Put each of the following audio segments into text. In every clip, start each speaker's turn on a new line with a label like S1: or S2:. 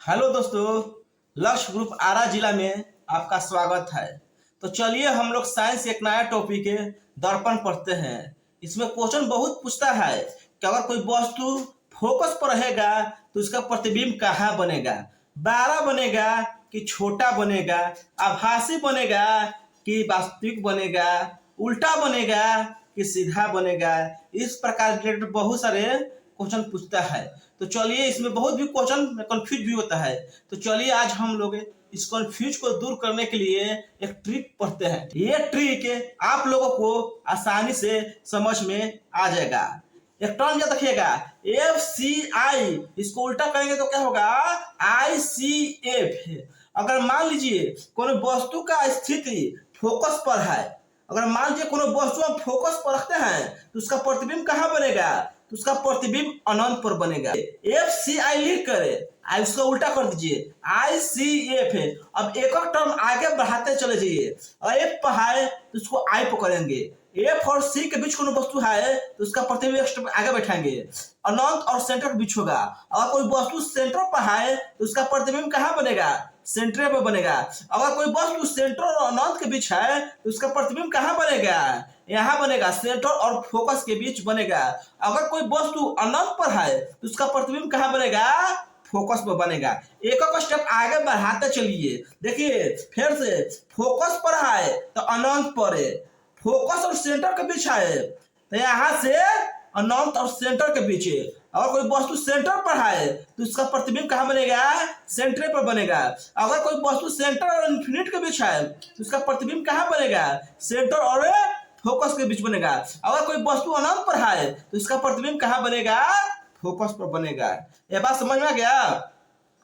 S1: Hello दोस्तों, लक्ष्य group आरा जिला में आपका स्वागत है। तो चलिए हम लोग साइंस एक नया टॉपिक है दर्पण पढ़ते हैं। इसमें क्वेश्चन बहुत पूछता है कि अगर कोई वस्तु फोकस पर रहेगा तो उसका प्रतिबिंब कहाँ बनेगा, बड़ा बनेगा कि छोटा बनेगा, आभासी बनेगा कि वास्तविक बनेगा, उल्टा बनेगा कि सीधा बनेगा। इस प्रकार रिलेटेड बहुत सारे क्वेश्चन पूछता है। तो चलिए, इसमें बहुत भी क्वेश्चन कंफ्यूज भी होता है। तो चलिए आज हम लोग इस कंफ्यूज को दूर करने के लिए एक ट्रिक पढ़ते हैं। ये ट्रिक आप लोगों को आसानी से समझ में आ जाएगा। एक टर्म याद रखिएगा, एफ सी आई, इसको उल्टा करेंगे तो क्या होगा, आई सी एफ। अगर मान लीजिए कोई वस्तु का स्थिति फोकस पर है, अगर मान लीजिए कोई वस्तु हम फोकस पर रखते हैं तो उसका प्रतिबिंब कहाँ बनेगा, तो उसका प्रतिबिंब अनंत पर बनेगा। एफ सी आई लिख कर आई उसका उल्टा कर दीजिए, आई सी एफ है। अब एक एक टर्म आगे बढ़ाते चले जाइए। और एफ पर है तो उसको आई पकड़ेंगे, एफ और सी के बीच कोई वस्तु है तो उसका प्रतिबिंब एक स्टेप आगे बैठाएंगे, अनंत और सेंटर के बीच होगा। अगर कोई वस्तु सेंटर पर है तो उसका प्रतिबिंब कहाँ बनेगा, सेंटर पे बनेगा। अगर कोई वस्तु सेंटर और अनंत के बीच है तो उसका प्रतिबिंब कहाँ बनेगा, यहाँ बनेगा, सेंटर और फोकस के बीच बनेगा। अगर कोई वस्तु अनंत पर है तो उसका प्रतिबिंब कहाँ बनेगा, फोकस पर बनेगा। एक एक स्टेप आगे बढ़ाते चलिए। देखिए फिर से, फोकस पर है तो अनंत पर है, फोकस और सेंटर के बीच है तो यहाँ से अनंत और सेंटर के बीच है। अगर कोई वस्तु सेंटर पर है तो उसका प्रतिबिंब कहाँ बनेगा, सेंटर पर बनेगा। अगर कोई वस्तु सेंटर और इन्फिनिट के बीच है तो उसका प्रतिबिंब कहाँ बनेगा, सेंटर और फोकस के बीच बनेगा। अगर कोई वस्तु अनंत पर है तो इसका प्रतिबिंब कहाँ बनेगा, फोकस पर बनेगा। ये बात समझ में आ गया।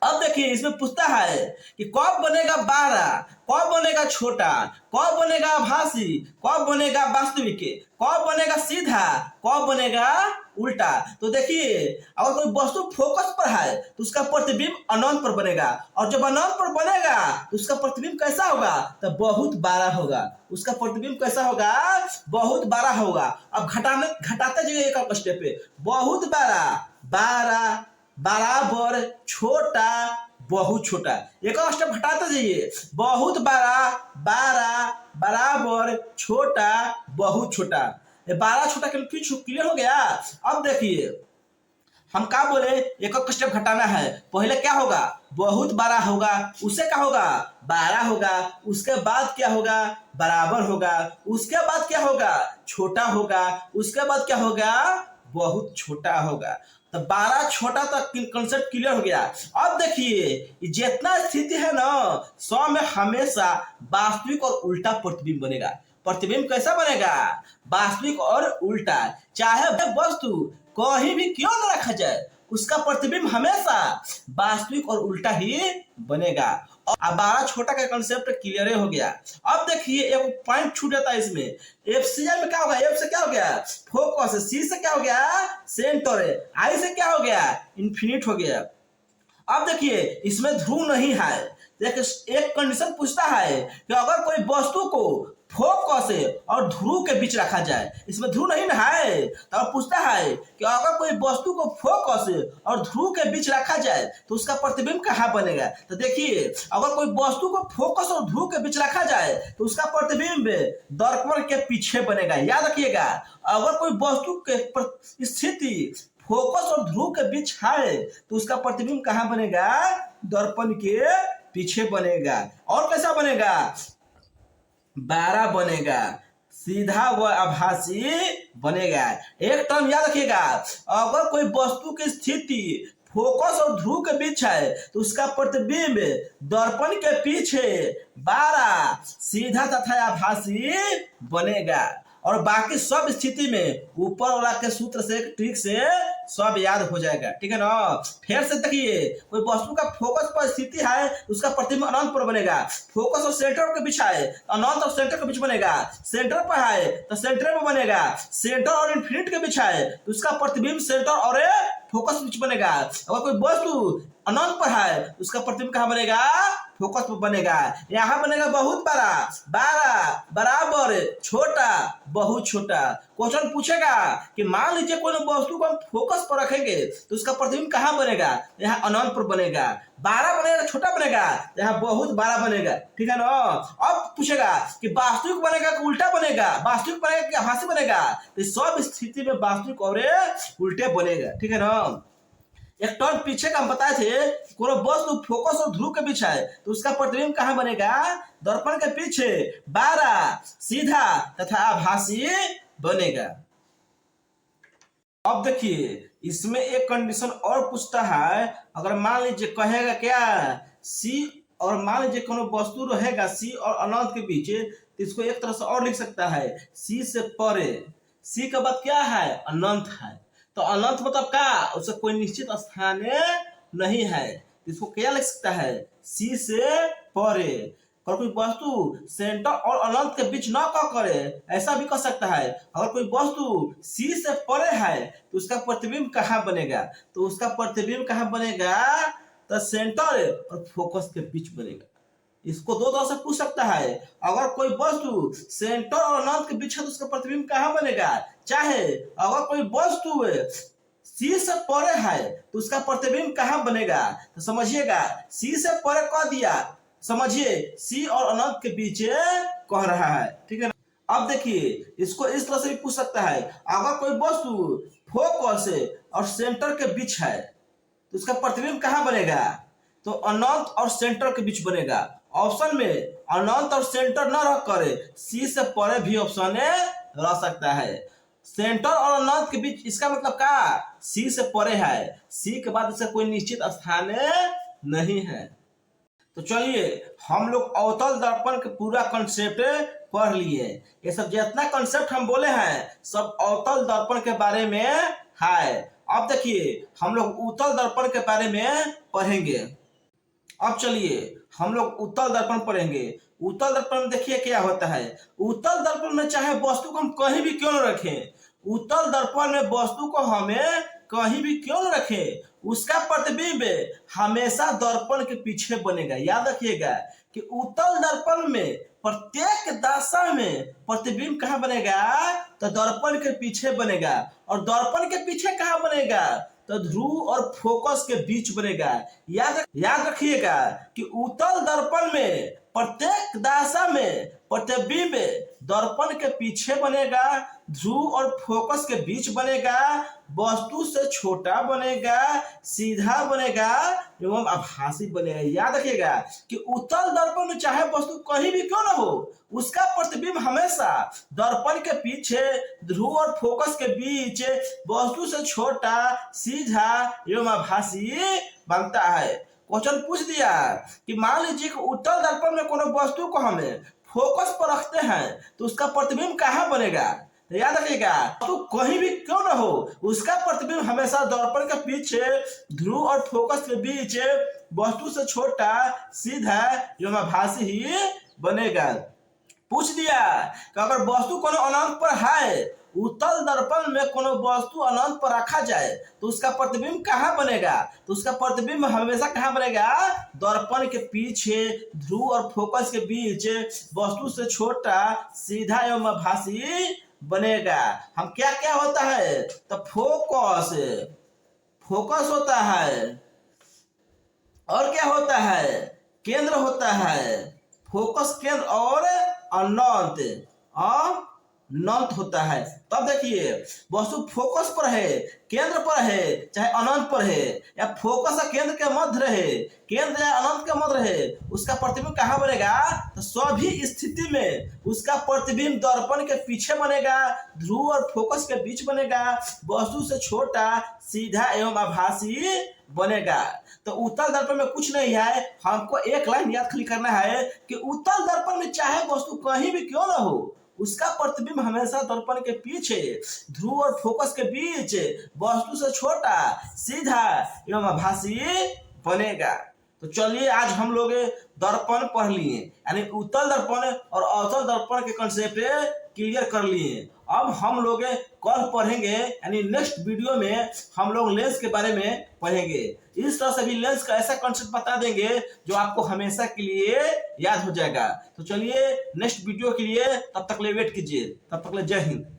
S1: अब देखिए इसमें पूछता है कि कब बनेगा बड़ा, कब बनेगा छोटा, कब बनेगा आभासी, कब बनेगा वास्तविक, कब बनेगा सीधा, कब बनेगा उल्टा। तो देखिए अगर कोई वस्तु फोकस पर है तो उसका प्रतिबिंब अनंत पर बनेगा, और जब अनंत पर बनेगा तो उसका प्रतिबिंब कैसा होगा, तो बहुत बड़ा होगा। उसका प्रतिबिंब कैसा होगा, बहुत बड़ा होगा। अब घटाते जाइए एक स्टेप पे, बहुत बड़ा, बड़ा, बराबर, छोटा, बहुत छोटा। एक और स्टेप हटाते जाइए, बहुत बड़ा, बड़ा, बराबर, छोटा, बहुत छोटा। ये बड़ा छोटा क्लियर हो गया। अब देखिए हम क्या बोले, एक एक स्टेप घटाना है। पहले क्या होगा, बहुत बड़ा होगा, उससे क्या होगा, बड़ा होगा, उसके बाद क्या होगा, बराबर होगा, उसके बाद क्या होगा, छोटा होगा, उसके बाद क्या होगा, बहुत छोटा होगा। तो 12 छोटा तक कंसेप्ट क्लियर हो गया। अब देखिए जितना स्थिति है ना, सौ में हमेशा वास्तविक और उल्टा प्रतिबिंब बनेगा। प्रतिबिंब कैसा बनेगा, वास्तविक और उल्टा। चाहे वस्तु कहीं भी क्यों न रखा जाए, उसका प्रतिबिंब हमेशा वास्तविक और उल्टा ही बनेगा। अब 12 छोटा का कंसेप्ट क्लियर हो गया। अब देखिए एक पॉइंट छूट जाता है इसमें, एफ सी आई में क्या हो गया, एफ से क्या हो गया, फोकस, सी से क्या हो गया, सेंटर, आई से क्या हो गया, इन्फिनिट हो गया। अब देखिए इसमें ध्रुव नहीं है। देखिए एक कंडीशन पूछता है कि अगर कोई वस्तु को फोकस और ध्रुव के बीच रखा जाए, इसमें ध्रुव नहीं ना है, तो पूछता है कि अगर कोई वस्तु को फोकस और ध्रुव के बीच रखा जाए तो उसका प्रतिबिंब कहाँ बनेगा। तो देखिए अगर कोई वस्तु को फोकस और ध्रुव के बीच रखा जाए तो उसका प्रतिबिंब दर्पण के पीछे बनेगा। याद रखिएगा, अगर कोई वस्तु के स्थिति फोकस और ध्रुव के बीच है तो उसका प्रतिबिंब कहाँ बनेगा, दर्पण के पीछे बनेगा। और कैसा बनेगा, बड़ा बनेगा, सीधा व आभासी बनेगा। एक टर्म याद रखिएगा, अगर कोई वस्तु की स्थिति फोकस और ध्रुव के बीच है तो उसका प्रतिबिंब दर्पण के पीछे बड़ा, सीधा तथा आभासी बनेगा। और बाकी सब स्थिति में ऊपर वाला के सूत्र से, ट्रिक से सब याद हो जाएगा, ठीक है ना। फिर से देखिए कोई वस्तु का फोकस पर स्थिति है, उसका प्रतिबिंब अनंत पर बनेगा। फोकस और सेंटर के बीच है, अनंत और सेंटर के बीच बनेगा। सेंटर पर है तो सेंटर में बनेगा। सेंटर और इन्फिनिट के बीच है तो उसका प्रतिबिंब सेंटर और फोकस बीच बनेगा। अगर कोई वस्तु अनंत पर है उसका प्रतिबिंब कहाँ बनेगा, फोकस पर बनेगा। यहाँ बनेगा बहुत बड़ा, बड़ा बराबर छोटा बहुत छोटा। क्वेश्चन पूछेगा कि मान लीजिए कोई वस्तु को हम फोकस पर रखेंगे तो उसका प्रतिबिंब कहाँ बनेगा, यहाँ अनंत पर बनेगा। बड़ा बनेगा छोटा बनेगा, यहाँ बहुत बड़ा बनेगा, ठीक है ना। अब पूछेगा कि वास्तविक बनेगा कि उल्टा बनेगा, वास्तविक बनेगा कि आभासी बनेगा, तो सब स्थिति में वास्तविक और उल्टे बनेगा, ठीक है ना। एक टर्न पीछे का हम बताए थे, कोनो वस्तु फोकस और ध्रुव के बीच है तो उसका प्रतिबिंब कहाँ बनेगा, दर्पण के पीछे, बारा सीधा तथा आभासी बनेगा। अब देखिए इसमें एक कंडीशन और पूछता है, अगर मान लीजिए कहेगा क्या सी, और मान लीजिए कोनो वस्तु रहेगा सी और अनंत के बीच, तो इसको एक तरह से और लिख सकता है, सी से परे, सी के बाद क्या है, अनंत है। तो अनंत मतलब क्या, उसका कोई निश्चित स्थान नहीं है, इसको क्या लिख सकता है, सी से परे। और कोई वस्तु सेंटर और अनंत के बीच न करे, ऐसा भी कर सकता है। अगर कोई वस्तु सी से परे है तो उसका प्रतिबिंब कहाँ बनेगा, तो उसका प्रतिबिंब कहाँ बनेगा, तो सेंटर और फोकस के बीच बनेगा। इसको दो तरह से पूछ सकता है, अगर कोई वस्तु सेंटर और अनंत के बीच है तो उसका प्रतिबिंब कहाँ बनेगा, चाहे अगर कोई वस्तु सी से परे है तो उसका प्रतिबिंब कहाँ बनेगा। तो समझिएगा सी से परे कह दिया, समझिए सी और अनंत के बीच कह रहा है, ठीक है ना। अब देखिए इसको इस तरह से भी पूछ सकता है, अगर कोई वस्तु फोकस और सेंटर के बीच है तो उसका प्रतिबिंब कहाँ बनेगा, तो अनंत और सेंटर के बीच बनेगा। ऑप्शन में अनंत और सेंटर न रख कर सी से परे भी ऑप्शन रह सकता है। सेंटर और अनंत के बीच, इसका मतलब क्या, सी से परे है, सी के बाद इसका कोई निश्चित स्थान नहीं है। तो चलिए हम लोग अवतल दर्पण के पूरा कंसेप्ट पढ़ लिए। ये सब जितना कंसेप्ट हम बोले हैं सब अवतल दर्पण के बारे में है। अब देखिए हम लोग उत्तल दर्पण के बारे में पढ़ेंगे। अब चलिए हम लोग उत्तल दर्पण पढ़ेंगे। उत्तल दर्पण में देखिए क्या होता है, उत्तल दर्पण में चाहे वस्तु को हम कहीं भी क्यों न रखें, उत्तल दर्पण में वस्तु को हमें कहीं भी क्यों न रखें, उसका प्रतिबिंब हमेशा दर्पण के पीछे बनेगा। याद रखिएगा कि उत्तल दर्पण में प्रत्येक दशा में प्रतिबिंब कहाँ बनेगा, तो दर्पण के पीछे बनेगा। और दर्पण के पीछे कहाँ बनेगा, तो ध्रुव और फोकस के बीच बनेगा। याद रखिएगा कि उत्तल दर्पण में प्रत्येक दशा में प्रतिबिंब दर्पण के पीछे बनेगा, ध्रुव और फोकस के बीच बनेगा, वस्तु से छोटा बनेगा, सीधा बनेगा एवं आभासी बनेगा। याद रखिएगा कि उत्तल दर्पण में चाहे वस्तु कहीं भी क्यों न हो, उसका प्रतिबिंब हमेशा दर्पण के पीछे, ध्रुव और फोकस के बीच, वस्तु से छोटा, सीधा एवं आभासी बनता है। क्वेश्चन पूछ दिया कि मान लीजिए कि उत्तल दर्पण में कोनो वस्तु को हमें फोकस पर रखते हैं तो उसका प्रतिबिंब कहाँ बनेगा। तो याद रखिएगा तो कहीं भी क्यों न हो, उसका प्रतिबिंब हमेशा दर्पण के पीछे, ध्रुव और फोकस के बीच, वस्तु से छोटा, सीधा एवं आभासी ही बनेगा। पूछ दिया कि अगर वस्तु कोनो अनंत पर है, उत्तल दर्पण में कोनो वस्तु अनंत पर रखा जाए तो उसका प्रतिबिंब कहाँ बनेगा, तो उसका प्रतिबिंब हमेशा कहाँ बनेगा, दर्पण के पीछे, ध्रुव और फोकस के बीच, वस्तु से छोटा, सीधा एवं आभासी बनेगा। हम क्या क्या होता है, तो फोकस, फोकस होता है, और क्या होता है, केंद्र होता है, फोकस केंद्र और अनंत अनंत होता है। तब देखिए वस्तु फोकस पर है, केंद्र पर है, चाहे अनंत पर है, या फोकस और केंद्र के मध्य रहे, केंद्र या अनंत के मध्य रहे, उसका प्रतिबिंब कहाँ बनेगा, तो सभी स्थिति में उसका प्रतिबिंब दर्पण के पीछे बनेगा, ध्रुव और फोकस के बीच बनेगा, वस्तु से छोटा, सीधा एवं आभासी बनेगा। तो उत्तल दर्पण में कुछ नहीं है, हमको एक लाइन याद खाली करना है कि उत्तल दर्पण में चाहे वस्तु कहीं भी क्यों न हो, उसका प्रतिबिंब हमेशा दर्पण के पीछे, ध्रुव और फोकस के बीच, वस्तु से छोटा, सीधा एवं आभासी बनेगा। तो चलिए आज हम लोग दर्पण पढ़ लिए, यानी उत्तल दर्पण और अवतल दर्पण के कंसेप्ट क्लियर कर लिए। अब हम लोग कल पढ़ेंगे, यानी नेक्स्ट वीडियो में हम लोग लेंस के बारे में पढ़ेंगे। इस तरह से भी लेंस का ऐसा कॉन्सेप्ट बता देंगे जो आपको हमेशा के लिए याद हो जाएगा। तो चलिए नेक्स्ट वीडियो के लिए तब तक ले वेट कीजिए, तब तक ले जय हिंद।